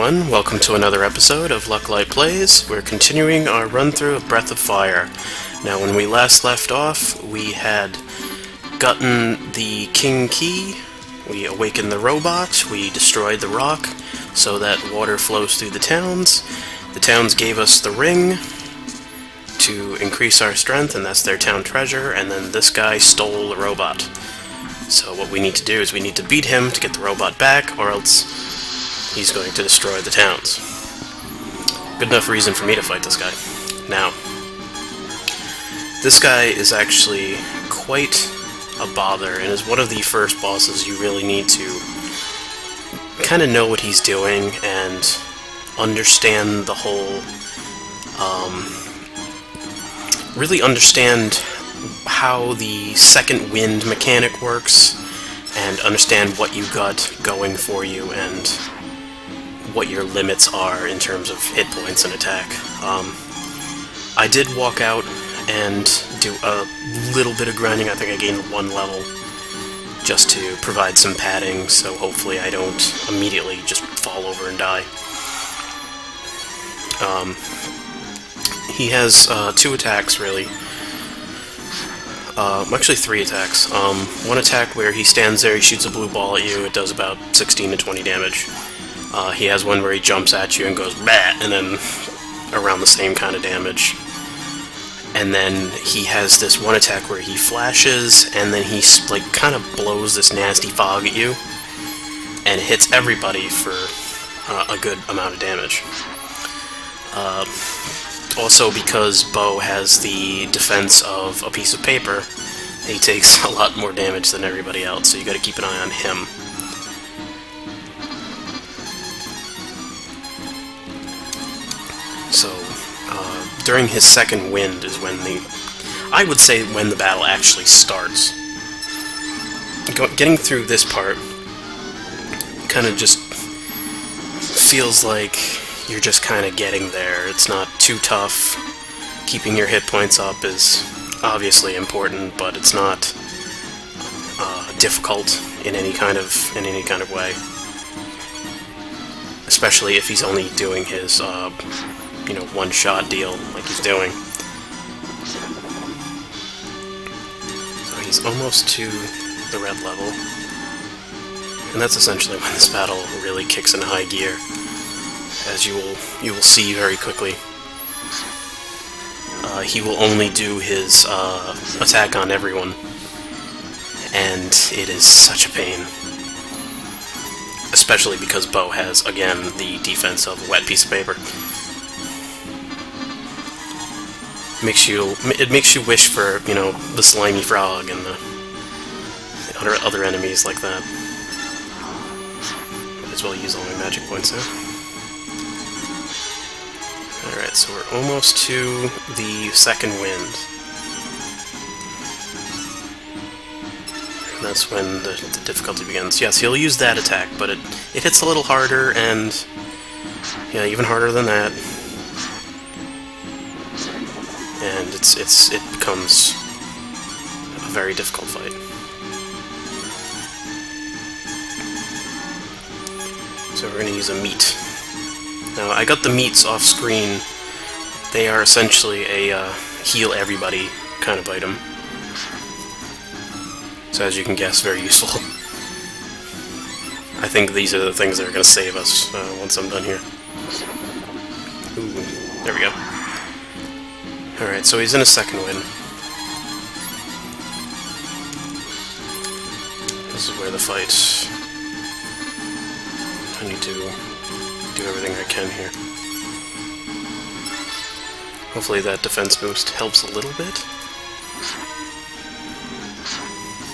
everyone, welcome to another episode of Lucklight Plays. We're continuing our run-through of Breath of Fire. Now, when we last left off, we had gotten the King Key, we awakened the robot, we destroyed the rock so that water flows through the towns. The towns gave us the ring to increase our strength, and that's their town treasure, and then this guy stole the robot. So what we need to do is we need to beat him to get the robot back, or else he's going to destroy the towns. Good enough reason for me to fight this guy. Now, this guy is actually quite a bother, and is one of the first bosses you really need to kind of know what he's doing and understand the whole, really understand how the second wind mechanic works, and understand what you got going for you, and what your limits are in terms of hit points and attack. I did walk out and do a little bit of grinding. I think I gained 1 level just to provide some padding, so hopefully I don't immediately just fall over and die. He has 2 attacks, really. Actually 3 attacks. One attack where he stands there, he shoots a blue ball at you, it does about 16 to 20 damage. He has one where he jumps at you and goes bah, and then around the same kind of damage. And then he has this one attack where he flashes, and then he like kind of blows this nasty fog at you, and hits everybody for a good amount of damage. Also, because Bo has the defense of a piece of paper, he takes a lot more damage than everybody else, so you gotta keep an eye on him. So, during his second wind is when I would say when the battle actually starts. Getting through this part kind of just feels like you're just kind of getting there. It's not too tough. Keeping your hit points up is obviously important, but it's not difficult in any kind of way. Especially if he's only doing his one-shot deal like he's doing. So he's almost to the red level, and that's essentially when this battle really kicks into high gear, as you will see very quickly. He will only do his attack on everyone, and it is such a pain. Especially because Bo has, again, the defense of a wet piece of paper. It makes you wish for, the slimy frog and the other enemies like that. Might as well use all my magic points now. Alright, so we're almost to the second wind. And that's when the difficulty begins. Yes, he'll use that attack, but it hits a little harder, and yeah, even harder than that. And it becomes a very difficult fight. So we're going to use a meat. Now, I got the meats off screen. They are essentially a heal everybody kind of item. So as you can guess, very useful. I think these are the things that are going to save us once I'm done here. Ooh, there we go. Alright, so he's in a second wind. This is where the fight... I need to do everything I can here. Hopefully that defense boost helps a little bit.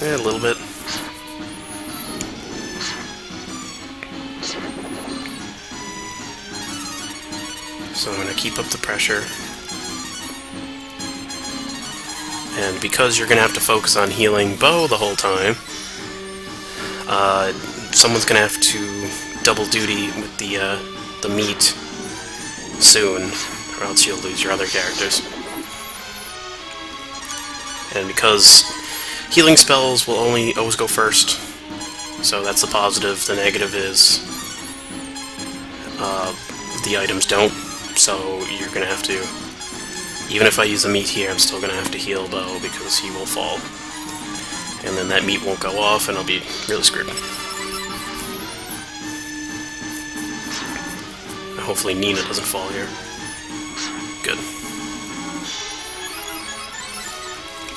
Yeah, a little bit. So I'm going to keep up the pressure. And because you're going to have to focus on healing Bo the whole time, someone's going to have to double duty with the meat soon, or else you'll lose your other characters. And because healing spells will always go first, so that's the positive. The negative is the items don't, so you're gonna have to... Even if I use a meat here, I'm still gonna have to heal Bo, because he will fall. And then that meat won't go off, and I'll be really screwed. Hopefully Nina doesn't fall here. Good.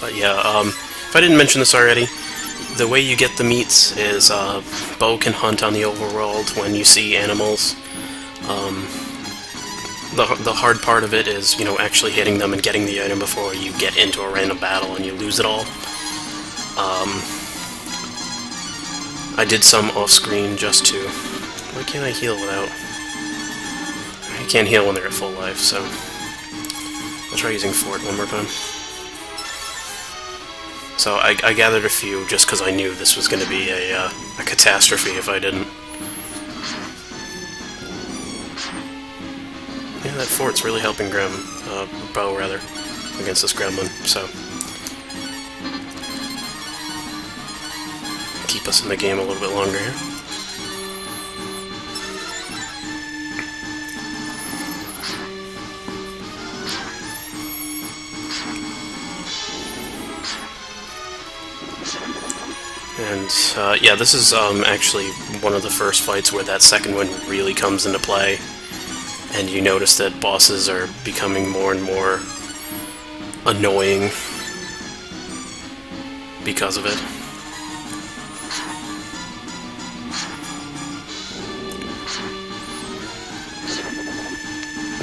But yeah, if I didn't mention this already, the way you get the meats is Bo can hunt on the overworld when you see animals. The hard part of it is, you know, actually hitting them and getting the item before you get into a random battle and you lose it all. I did some off-screen just to... Why can't I heal without... You can't heal when they're at full life, so... I'll try using Fort one more time. So I gathered a few just because I knew this was going to be a catastrophe if I didn't. Yeah, that Fort's really helping Bo, rather, against this Gremlin, so... Keep us in the game a little bit longer here. And, yeah, this is actually one of the first fights where that second wind really comes into play, and you notice that bosses are becoming more and more annoying because of it.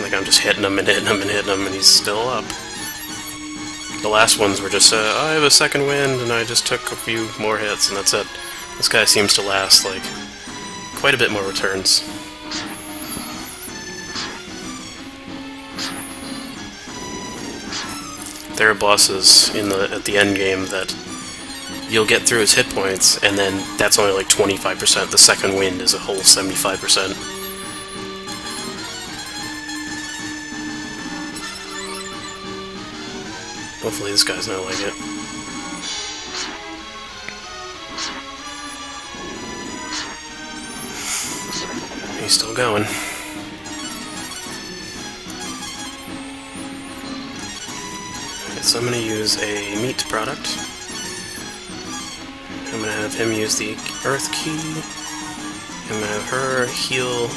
Like, I'm just hitting him and hitting him and hitting him, and he's still up. The last ones were just, I have a second wind, and I just took a few more hits, and that's it. This guy seems to last, like, quite a bit more returns. There are bosses at the end game that you'll get through his hit points, and then that's only like 25%. The second wind is a whole 75%. Hopefully this guy's not like it. He's still going. Alright, so I'm going to use a meat product. I'm going to have him use the Earth Key. I'm going to have her heal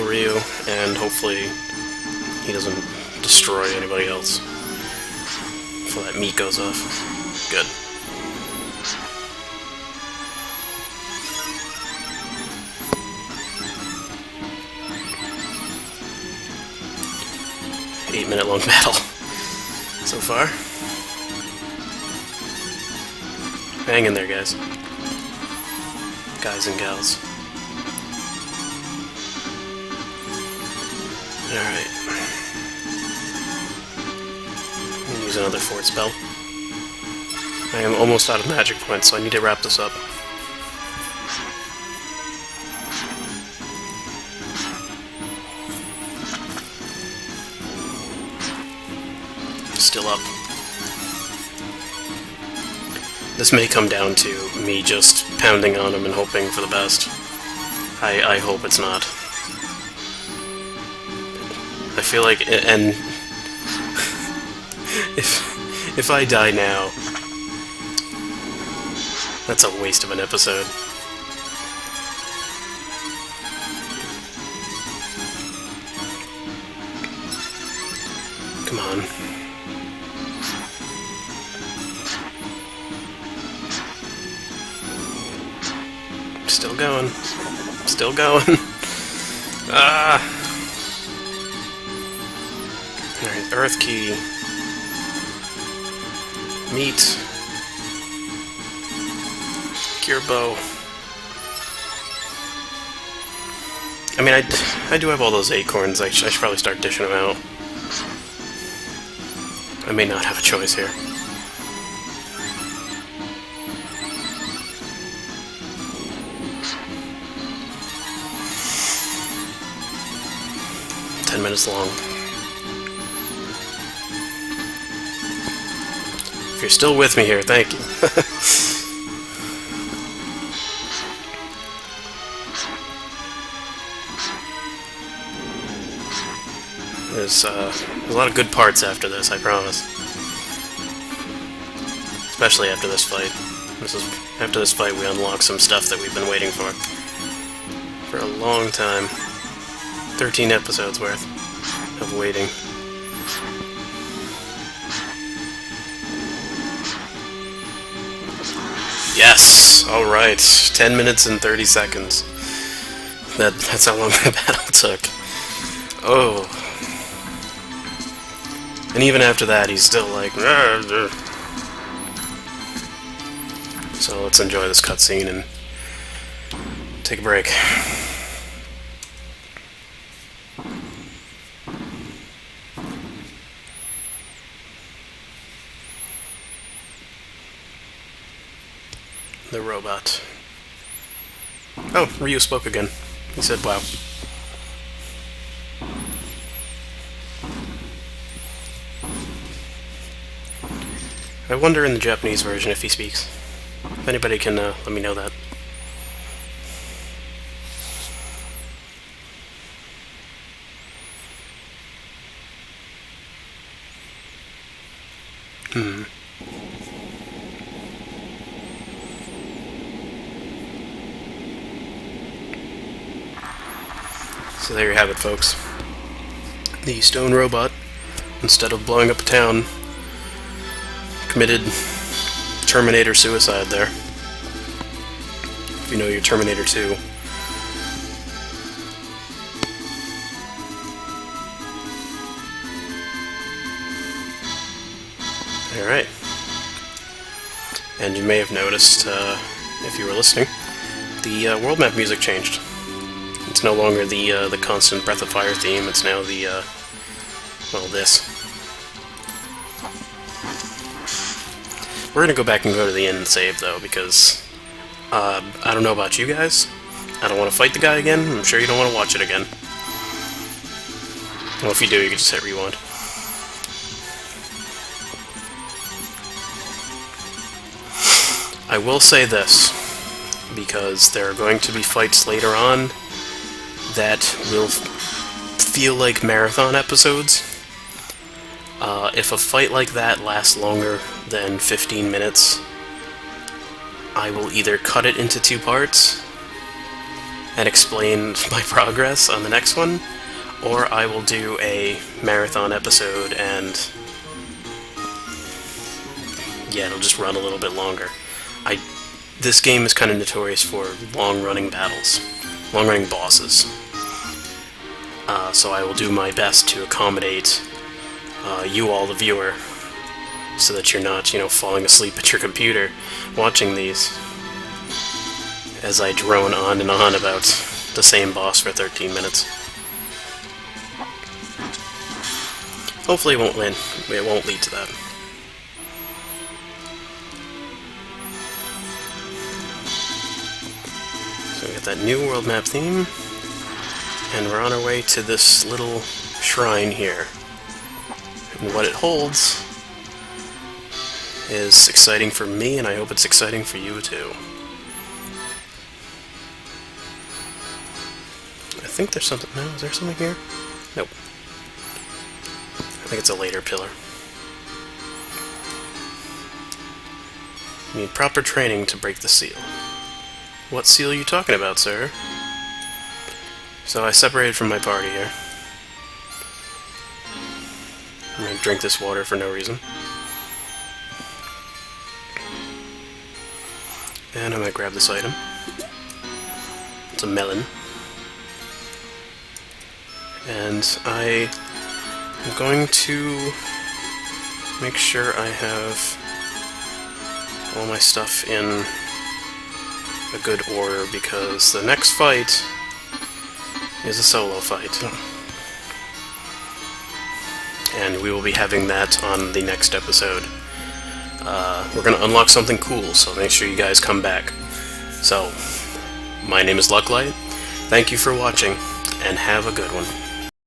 Ryu, and hopefully he doesn't destroy anybody else before that meat goes off. Good. Eight-minute-long battle so far. Hang in there, guys. Guys and gals. Alright. Use another Fort spell. I am almost out of magic points, so I need to wrap this up. Still up. This may come down to me just pounding on him and hoping for the best. I hope it's not. I feel like, and if I die now, that's a waste of an episode. Come on. Still going. Still going. Ah! Alright, Earth Key. Meat. Cure Bow. I mean, I do have all those acorns. I should probably start dishing them out. I may not have a choice here. Minutes long. If you're still with me here, thank you. there's a lot of good parts after this, I promise. Especially after this fight. After this fight we unlock some stuff that we've been waiting for a long time. 13 episodes worth of waiting. Yes! Alright. 10 minutes and 30 seconds. That's how long the battle took. Oh. And even after that, he's still like... So let's enjoy this cutscene and take a break. The robot. Oh, Ryu spoke again. He said, wow. I wonder in the Japanese version if he speaks. If anybody can let me know that. So there you have it, folks. The stone robot, instead of blowing up a town, committed Terminator suicide there. If you know your Terminator 2. Alright. And you may have noticed, if you were listening, the world map music changed. It's no longer the constant Breath of Fire theme, it's now the, well, this. We're gonna go back and go to the end and save, though, because, I don't know about you guys. I don't want to fight the guy again. I'm sure you don't want to watch it again. Well, if you do, you can just hit rewind. I will say this, because there are going to be fights later on that will feel like marathon episodes. If a fight like that lasts longer than 15 minutes, I will either cut it into 2 parts and explain my progress on the next one, or I will do a marathon episode and yeah, it'll just run a little bit longer. This game is kind of notorious for long-running battles, long-running bosses. So I will do my best to accommodate you all, the viewer, so that you're not, falling asleep at your computer watching these as I drone on and on about the same boss for 13 minutes. Hopefully it won't lead to that. So we got that new world map theme, and we're on our way to this little shrine here. And what it holds is exciting for me, and I hope it's exciting for you too. I think there's something... No, is there something here? Nope. I think it's a later pillar. You need proper training to break the seal. What seal are you talking about, sir? So I separated from my party here. I'm gonna drink this water for no reason. And I might grab this item. It's a melon. And I am going to make sure I have all my stuff in a good order, because the next fight is a solo fight. And we will be having that on the next episode. We're going to unlock something cool, so make sure you guys come back. So, my name is Lucklight. Thank you for watching, and have a good one.